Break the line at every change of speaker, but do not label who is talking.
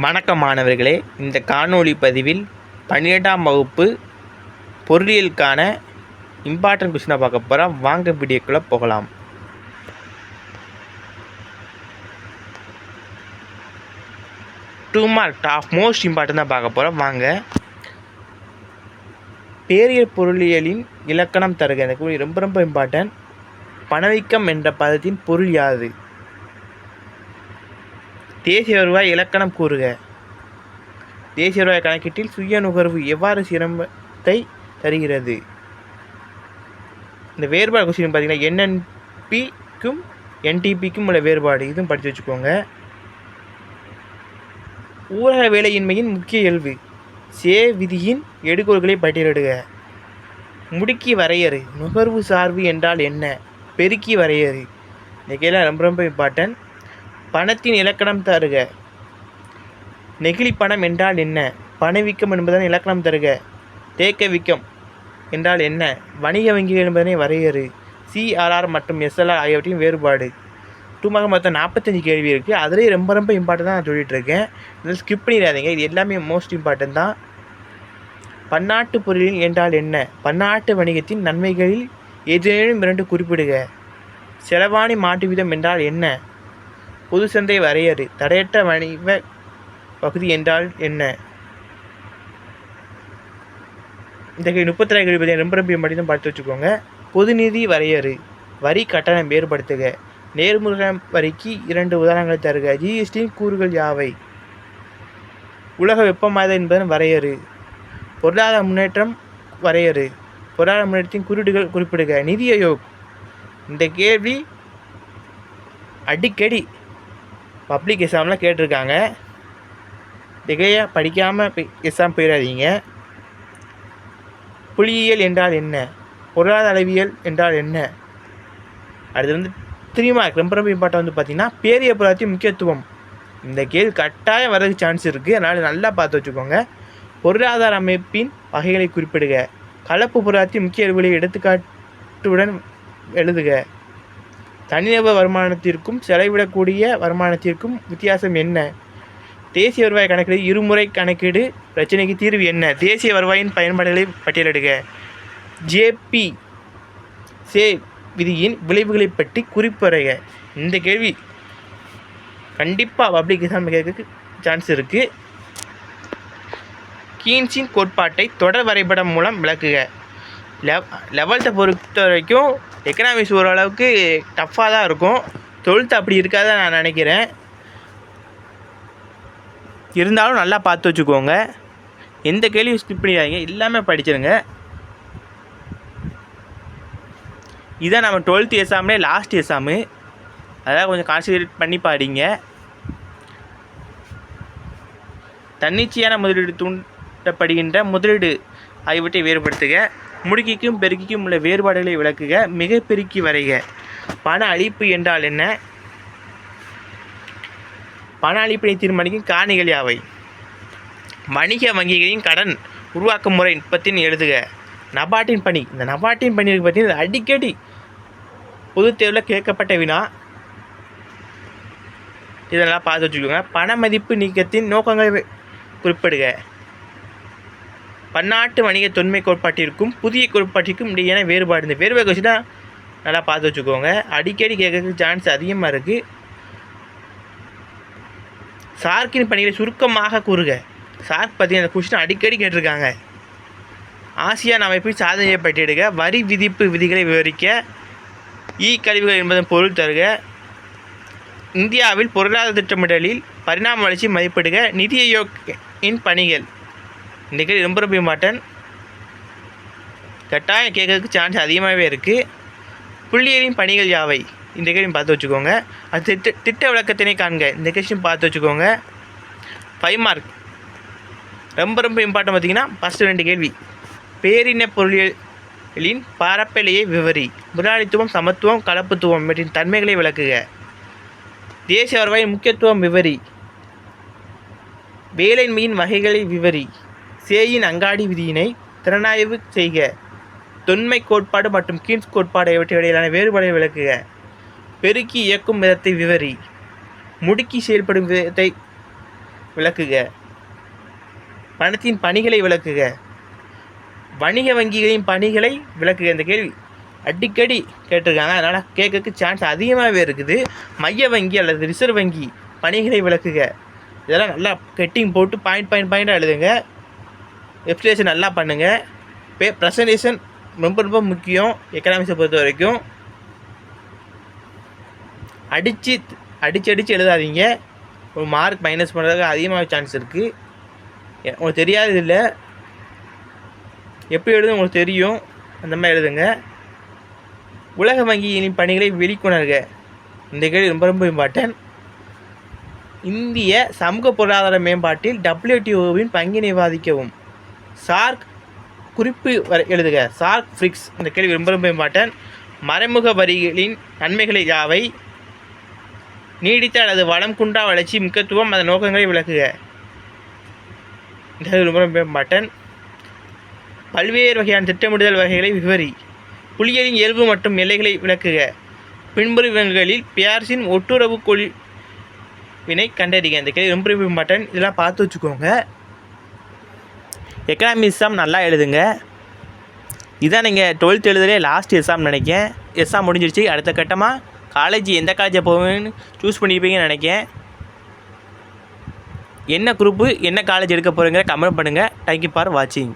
வணக்கம் மாணவர்களே, இந்த காணொளி பதிவில் 12ஆம் வகுப்பு பொருளியலுக்கான இம்பார்ட்டன்ட் கொஸ்டினை பார்க்க போகிறோம். வாங்க வீடியோக்குள்ளே போகலாம். Two mark top most important தான் பார்க்க போகிறோம். வாங்க. பேரியல் பொருளியலின் இலக்கணம் தருக. இந்த கூறி ரொம்ப இம்பார்ட்டன்ட். பணவீக்கம் என்ற பதத்தின் பொருள் யாது? தேசிய வருவாய் இலக்கணம் கூறுக. தேசிய வருவாய் கணக்கீட்டில் சுய நுகர்வு எவ்வாறு சிரமத்தை தருகிறது? இந்த வேறுபாடு கொஸ்டின் பார்த்தீங்கன்னா என்என்பிக்கும் என்டிபிக்கும் உள்ள வேறுபாடு, இதுவும் படித்து வச்சுக்கோங்க. ஊரக வேலையின்மையின் முக்கிய இயல்பு. சே விதியின் எடுகோள்களை பட்டியலிடுக. முடுக்கி வரையறு. நுகர்வு சார்பு என்றால் என்ன? பெருக்கி வரையறு. இந்த கேள்வி ரொம்ப இம்பார்ட்டன்ட். பணத்தின் இலக்கணம் தருக. நெகிழி பணம் என்றால் என்ன? பணவீக்கம் என்பதனை இலக்கணம் தருக. தேக்க வீக்கம் என்றால் என்ன? வணிக வங்கிகள் என்பதனை வரையறு. சிஆர்ஆர் மற்றும் எஸ்எல்ஆர் ஆகியவற்றின் வேறுபாடு. டூமாக மொத்தம் 45 கேள்வி இருக்குது. அதிலே ரொம்ப இம்பார்ட்டன் தான் நான் சொல்லிகிட்டு இருக்கேன். இதில் ஸ்கிப் பண்ணிடாதீங்க. இது எல்லாமே மோஸ்ட் இம்பார்ட்டன் தான். பன்னாட்டு பொருளில் என்றால் என்ன? பன்னாட்டு வணிகத்தின் நன்மைகளில் ஏதேனும் 2 குறிப்பிடுக. செலவாணி மாட்டு வீதம் என்றால் என்ன? பொது சந்தை வரையறு. தடையற்ற வணிக பகுதி என்றால் என்ன? இந்த 32 கேள்வி ரொம்ப மட்டும் பார்த்து வச்சுக்கோங்க. பொது நிதி வரையறு. வரி கட்டணம் வேறுபடுத்துக. நேர்முக வரிக்கு 2 உதாரணங்களை தருக. ஜிஎஸ்டியின் கூறுகள் யாவை? உலக வெப்பமாதல் என்பதன் வரையறு. பொருளாதார முன்னேற்றம் வரையறு. பொருளாதார முன்னேற்றத்தின் குறியீடுகள் குறிப்பிடுக. நிதி ஆயோக். இந்த கேள்வி அடிக்கடி பப்ளிக் எக்ஸாம்லாம் கேட்டிருக்காங்க. திகைய படிக்காமல் எக்ஸாம் போயிடாதீங்க. புள்ளியியல் என்றால் என்ன? பொருளாதார அளவியல் என்றால் என்ன? அடுத்து 3 மார்க் ரொம்ப இம்பார்ட்டன் பார்த்திங்கன்னா பேரிய பொருளாதாரத்தின் முக்கியத்துவம். இந்த கேள்வி கட்டாயம் வரதுக்கு சான்ஸ் இருக்குது. அதனால் நல்லா பார்த்து வச்சுக்கோங்க. பொருளாதார அமைப்பின் வகைகளை குறிப்பிடுக. கலப்பு பொருளாதாரத்தின் முக்கிய அறிவுகளை எடுத்துக்காட்டுடன் எழுதுக. தனிநபர் வருமானத்திற்கும் செலவிடக்கூடிய வருமானத்திற்கும் வித்தியாசம் என்ன? தேசிய வருவாய் கணக்கீடு இருமுறை கணக்கீடு பிரச்சனைக்கு தீர்வு என்ன? தேசிய வருவாயின் பயன்பாடுகளை பட்டியலிடுக. ஜேபி சே விதியின் விளைவுகளை பற்றி குறிப்புரைக. இந்த கேள்வி கண்டிப்பாக பப்ளிக் எக்ஸாம் கேட்க சான்ஸ் இருக்குது. கீன்ஸின் கோட்பாட்டை தொடர் வரைபடம் மூலம் விளக்குக. 11th பொறுத்த வரைக்கும் எக்கனாமிக்ஸ் ஓரளவுக்கு டஃப்பாக தான் இருக்கும். 12th அப்படி இருக்காதான் நான் நினைக்கிறேன். இருந்தாலும் நல்லா பார்த்து வச்சுக்கோங்க. எந்த கேள்வியும் ஸ்கிப் பண்ணிடாதீங்க. எல்லாமே படிச்சிருங்க. இதான் நம்ம 12th எக்ஸாம்லே லாஸ்ட் எக்ஸாமு. அதான் கொஞ்சம் கான்சன்ட்ரேட் பண்ணி பாடிங்க. தன்னிச்சையான முதலீடு தூண்டப்படுகின்ற முதலீடு ஆகியவற்றை வேறுபடுத்துக. முடுக்கிக்கும் பெருக்கிக்கும் உள்ள வேறுபாடுகளை விளக்குக. மிக பெருக்கி வரைக. பண அளிப்பு என்றால் என்ன? பண அளிப்பினை தீர்மானிக்கும் காரணிகள் யாவை? வணிக வங்கிகளின் கடன் உருவாக்கும் முறை நுட்பத்தின் எழுதுக. நபார்டின் பணி. இந்த நபார்டின் பணி பார்த்தீங்கன்னா அடிக்கடி பொது தேர்வில் கேட்கப்பட்ட வினா. இதெல்லாம் பார்த்து வச்சுக்கோங்க. பண மதிப்பு நீக்கத்தின் நோக்கங்களை குறிப்பிடுக. பன்னாட்டு வணிக தொன்மை கோட்பாட்டிற்கும் புதிய கோட்பாட்டிற்கும் இடையான வேறுபாடு. இந்த வேறுபாடு வச்சு தான் நல்லா பார்த்து வச்சுக்கோங்க. அடிக்கடி கேட்கறதுக்கு சான்ஸ் அதிகமாக இருக்குது. சார்க்கின் பணிகளை சுருக்கமாக கூறுக. சார்க் பற்றி அந்த கொஸ்டின் அடிக்கடி கேட்டிருக்காங்க. ஆசியான் அமைப்பில் சாதனையை பட்டியலிடுக. வரி விதிப்பு விதிகளை விவரிக்க. கழிவுகள் என்பதன் பொருள் தருக. இந்தியாவில் பொருளாதார திட்டமிடலில் பரிணாம வளர்ச்சி மதிப்பிடுக. நிதி ஆயோக்கின் பணிகள். இந்த கேள்வி ரொம்ப இம்பார்ட்டன். கட்டாயம் கேட்கறதுக்கு சான்ஸ் அதிகமாகவே இருக்குது. புள்ளியலின் பணிகள் யாவை? இந்த கேள்வி பார்த்து வச்சுக்கோங்க. அது திட்ட விளக்கத்தினை காண்க. இந்த கொஸ்டின் பார்த்து வச்சுக்கோங்க. 5 மார்க் ரொம்ப இம்பார்ட்டன். பார்த்திங்கன்னா ஃபஸ்ட்டு 2 கேள்வி. பேரின பொருளியலின் பரப்பெல்லையை விவரி. முதலாளித்துவம், சமத்துவம், கலப்புத்துவம் இவற்றின் தன்மைகளை விளக்குக. தேசிய வருவாயின் முக்கியத்துவம் விவரி. வேலையின்மையின் வகைகளை விவரி. சேயின் அங்காடி விதியினை திறனாய்வு செய்க. தொன்மை கோட்பாடு மற்றும் கீன்ஸ் கோட்பாடு இவற்றை இடையிலான வேறுபாடுகளை விளக்குக. பெருக்கி இயக்கும் விதத்தை விவரி. முடுக்கி செயல்படும் விதத்தை விளக்குக. பணத்தின் பணிகளை விளக்குக. வணிக வங்கிகளின் பணிகளை விளக்குக. இந்த கேள்வி அடிக்கடி கேட்டிருக்காங்க, அதனால் கேட்கறதுக்கு சான்ஸ் அதிகமாகவே இருக்குது. மைய வங்கி அல்லது ரிசர்வ் வங்கி பணிகளை விளக்குக. இதெல்லாம் நல்லா கெட்டிங் போட்டு பாயிண்டாக எழுதுங்க. எக்ஸ்பிளேஷன் நல்லா பண்ணுங்கள். ப்ரெசன்டேஷன் ரொம்ப ரொம்ப முக்கியம் எக்கனாமிக்ஸை பொறுத்த வரைக்கும். அடித்து எழுதாதீங்க. ஒரு மார்க் மைனஸ் பண்ணுறதுக்கு அதிகமாக சான்ஸ் இருக்குது. உங்களுக்கு தெரியாது இல்லை, எப்படி எழுதும் உங்களுக்கு தெரியும், அந்த மாதிரி எழுதுங்க. உலக வங்கியின் பணிகளை வெளிக்கொணர்க. இந்த கேள்வி ரொம்ப ரொம்ப இம்பார்ட்டன்ட். இந்திய சமூக பொருளாதார மேம்பாட்டில் WTOவின் பங்கினை விவாதிக்கவும். சார்க் குறிப்பு எழுதுக. SAARC Prix. இந்த கேள்வி ரொம்ப ரொம்ப இம்பார்ட்டன்ட். மறைமுக வரிகளின் நன்மைகளை யாவை? நீடித்த அல்லது வளம் குன்றா வளர்ச்சி முக்கியத்துவம் அதன் நோக்கங்களை விளக்குக. இந்த கேள்வி ரொம்ப ரொம்ப இம்பார்ட்டன்ட். பல்வேறு வகையான திட்டமிடுதல் வகைகளை விவரி. புள்ளிகளின் இயல்பு மற்றும் எல்லைகளை விளக்குக. பின்புறங்களில் பியார்ஸின் ஒட்டுறவு கொள்வினை கண்டறிக. இந்த கேள்வி ரொம்ப ரொம்ப இம்பார்ட்டன்ட். இதெல்லாம் பார்த்து வச்சுக்கோங்க. எக்கனாமிக்ஸாம் நல்லா எழுதுங்க. இதான் நீங்கள் 12th எழுதுலே லாஸ்ட் எக்ஸாம் நினைக்கேன். எக்ஸாம் முடிஞ்சிருச்சு. அடுத்த கட்டமாக காலேஜ் எந்த காலேஜை போவேன்னு சூஸ் பண்ணியிருப்பீங்கன்னு நினைக்கேன். என்ன குரூப்பு என்ன காலேஜ் எடுக்க போகிறீங்கிற கமெண்ட் பண்ணுங்கள். தேங்க்யூ ஃபார் வாட்சிங்.